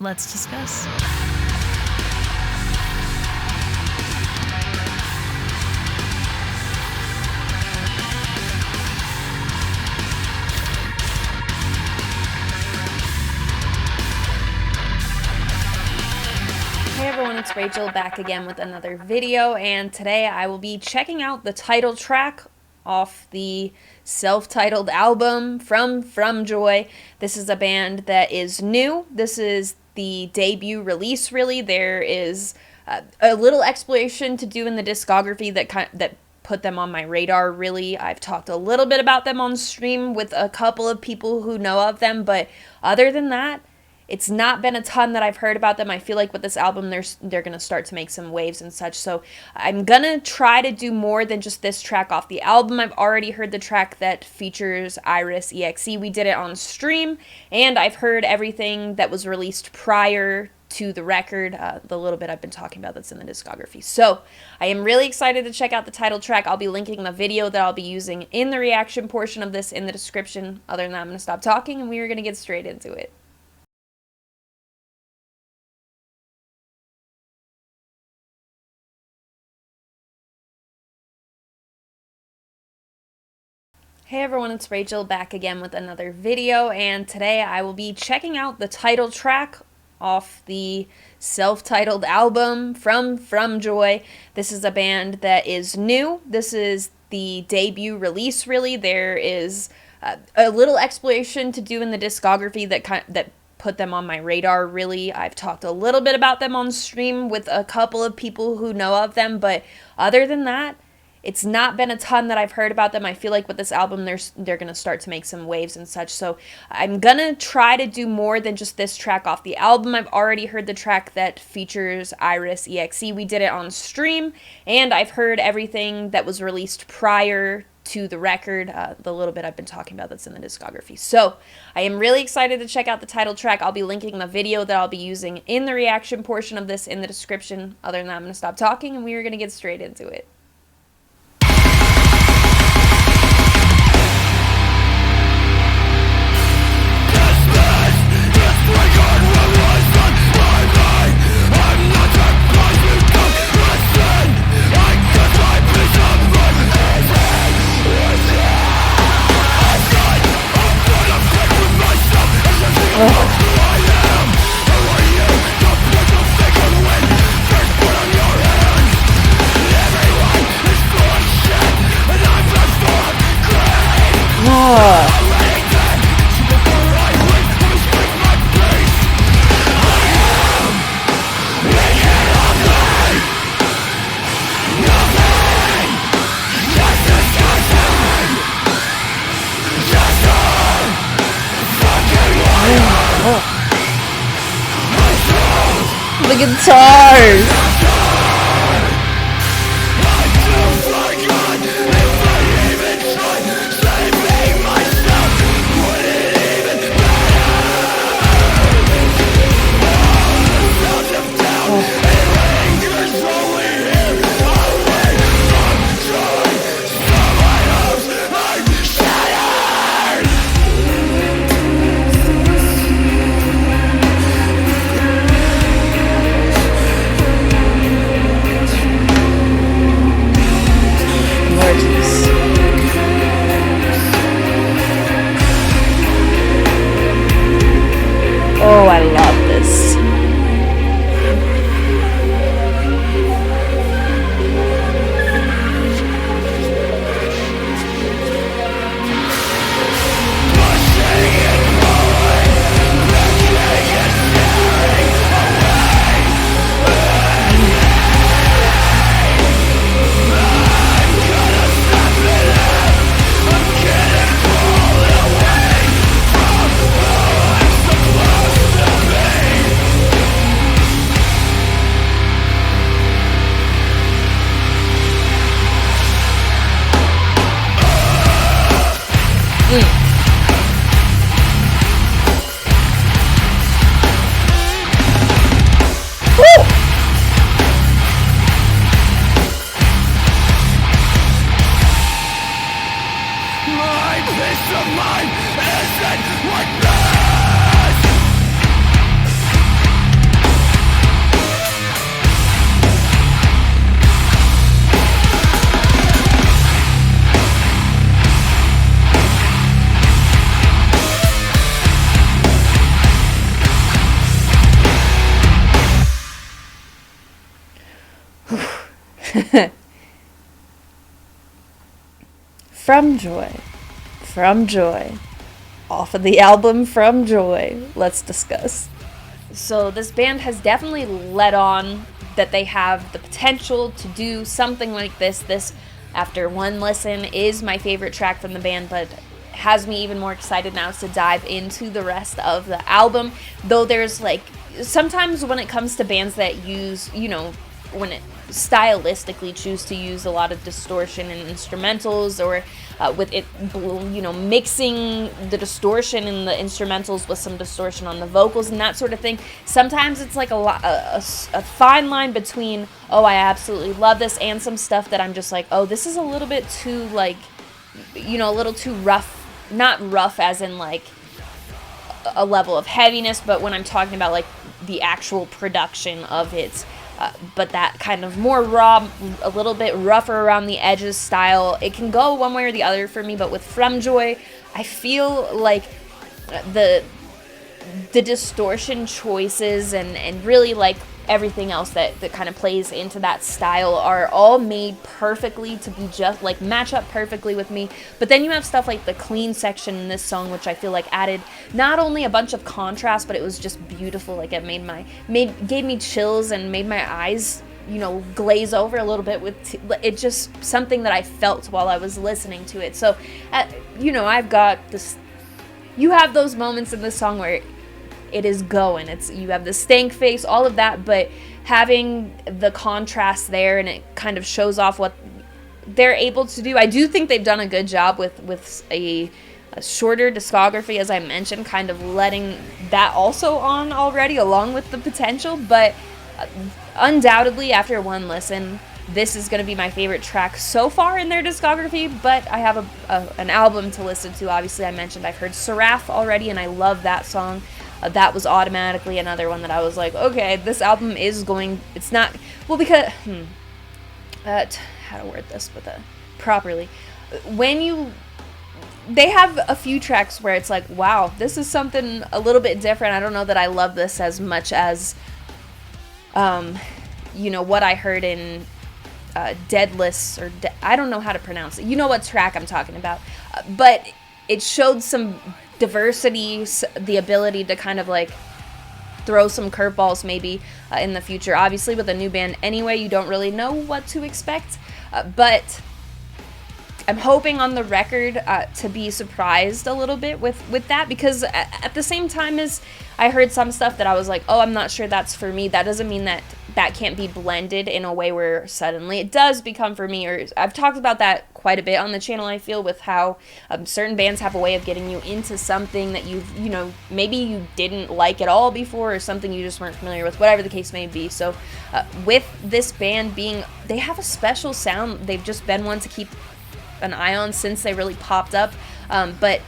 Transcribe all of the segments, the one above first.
Let's discuss. Hey everyone, it's Rachel back again with another video, and today I will be checking out the title track off the self-titled album from Fromjoy. This is a band that is new. This is the debut release, really. There is a little exploration to do in the discography that put them on my radar, really. I've talked a little bit about them on stream with a couple of people who know of them, but other than that, it's not been a ton that I've heard about them. I feel like with this album, they're going to start to make some waves and such. So I'm going to try to do more than just this track off the album. I've already heard the track that features Iris EXE. We did it on stream. And I've heard everything that was released prior to the record, the little bit I've been talking about that's in the discography. So I am really excited to check out the title track. I'll be linking the video that I'll be using in the reaction portion of this in the description. Other than that, I'm going to stop talking and we are going to get straight into it. Hey everyone, it's Rachel back again with another video, and today I will be checking out the title track off the self-titled album from Fromjoy. This is a band that is new. This is the debut release, really. There is a little exploration to do in the discography that put them on my radar, really. I've talked a little bit about them on stream with a couple of people who know of them, but other than that, it's not been a ton that I've heard about them. I feel like with this album, they're going to start to make some waves and such. So I'm going to try to do more than just this track off the album. I've already heard the track that features Iris EXE. We did it on stream. And I've heard everything that was released prior to the record, the little bit I've been talking about that's in the discography. So I am really excited to check out the title track. I'll be linking the video that I'll be using in the reaction portion of this in the description. Other than that, I'm going to stop talking and we are going to get straight into it. The guitars! Oh, I love this. Fromjoy. Fromjoy. Off of the album Fromjoy. Let's discuss. So this band has definitely let on that they have the potential to do something like this. This, after one listen, is my favorite track from the band, but has me even more excited now to dive into the rest of the album. Though there's like, sometimes when it comes to bands that use, you know, when it stylistically choose to use a lot of distortion in instrumentals, or with it, you know, mixing the distortion in the instrumentals with some distortion on the vocals and that sort of thing. Sometimes it's like a fine line between, oh, I absolutely love this, and some stuff that I'm just like, oh, this is a little bit too, like, you know, a little too rough. Not rough as in like a level of heaviness, but when I'm talking about like the actual production of it. But that kind of more raw, a little bit rougher around the edges style, it can go one way or the other for me. But with Fromjoy, I feel like the distortion choices and really like everything else that kind of plays into that style are all made perfectly to be just like match up perfectly with me. But then you have stuff like the clean section in this song, which I feel like added not only a bunch of contrast, but it was just beautiful. Like it gave me chills and made my eyes, you know, glaze over a little bit with it's just something that I felt while I was listening to it. So you know, I've got this, you have those moments in the song where it is going. You have the stank face, all of that, but having the contrast there, and it kind of shows off what they're able to do. I do think they've done a good job with a shorter discography, as I mentioned, kind of letting that also on already, along with the potential. But undoubtedly, after one listen, this is going to be my favorite track so far in their discography. But I have an album to listen to. Obviously, I mentioned I've heard Seraph already, and I love that song. That was automatically another one that I was like, okay, this album is going, it's not, well, because, how to word this properly. They have a few tracks where it's like, wow, this is something a little bit different. I don't know that I love this as much as, you know, what I heard in Deadless, or I don't know how to pronounce it. You know what track I'm talking about. But it showed some diversity, the ability to kind of like throw some curveballs maybe in the future. Obviously, with a new band anyway, you don't really know what to expect, but I'm hoping on the record to be surprised a little bit with that, because at the same time as I heard some stuff that I was like, oh, I'm not sure that's for me, that doesn't mean that that can't be blended in a way where suddenly it does become for me. Or I've talked about that quite a bit on the channel, I feel, with how certain bands have a way of getting you into something that you know, maybe you didn't like at all before, or something you just weren't familiar with, whatever the case may be. So with this band they have a special sound. They've just been one to keep an eye on since they really popped up, but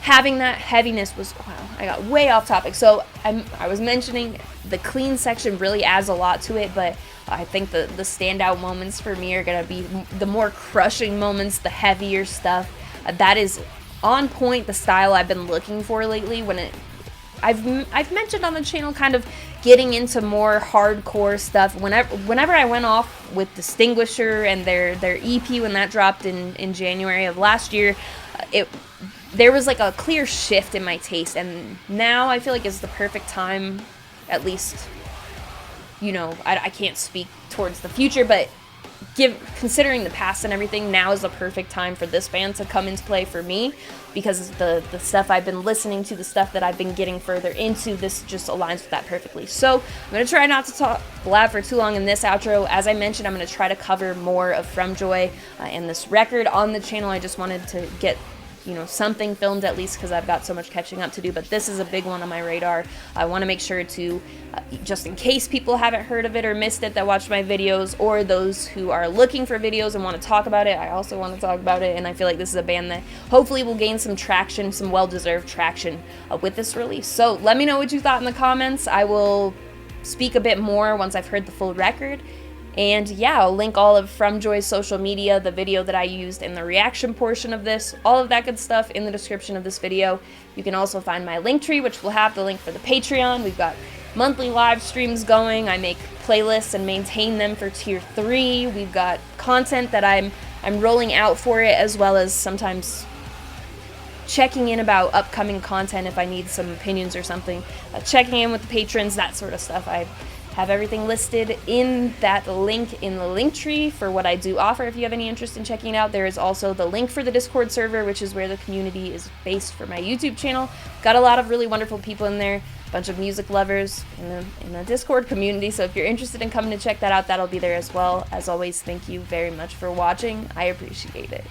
having that heaviness was, wow, I got way off topic. So I was mentioning the clean section really adds a lot to it, but I think the standout moments for me are going to be the more crushing moments, the heavier stuff. That is on point, the style I've been looking for lately. I've mentioned on the channel kind of getting into more hardcore stuff. Whenever I went off with Distinguisher and their EP when that dropped in January of last year, there was like a clear shift in my taste, and now I feel like it's the perfect time, at least, you know, I can't speak towards the future, but considering the past and everything, now is the perfect time for this band to come into play for me, because the stuff I've been listening to, the stuff that I've been getting further into, this just aligns with that perfectly. So I'm going to try not to blab for too long in this outro. As I mentioned, I'm going to try to cover more of Fromjoy and this record on the channel. I just wanted to get, you know, something filmed at least, because I've got so much catching up to do. But this is a big one on my radar. I want to make sure to, just in case people haven't heard of it or missed it that watch my videos, or those who are looking for videos and want to talk about it, I also want to talk about it. And I feel like this is a band that hopefully will gain some traction, some well-deserved traction with this release. So let me know what you thought in the comments. I will speak a bit more once I've heard the full record. And yeah, I'll link all of Fromjoy's social media, the video that I used in the reaction portion of this, all of that good stuff in the description of this video. You can also find my link tree, which will have the link for the Patreon. We've got monthly live streams going. I make playlists and maintain them for tier 3. We've got content that I'm rolling out for it, as well as sometimes checking in about upcoming content if I need some opinions or something, checking in with the patrons, that sort of stuff. I have everything listed in that link in the link tree for what I do offer. If you have any interest in checking it out, there is also the link for the Discord server, which is where the community is based for my YouTube channel. Got a lot of really wonderful people in there, a bunch of music lovers in the Discord community, so if you're interested in coming to check that out, that'll be there as well. As always, thank you very much for watching. I appreciate it.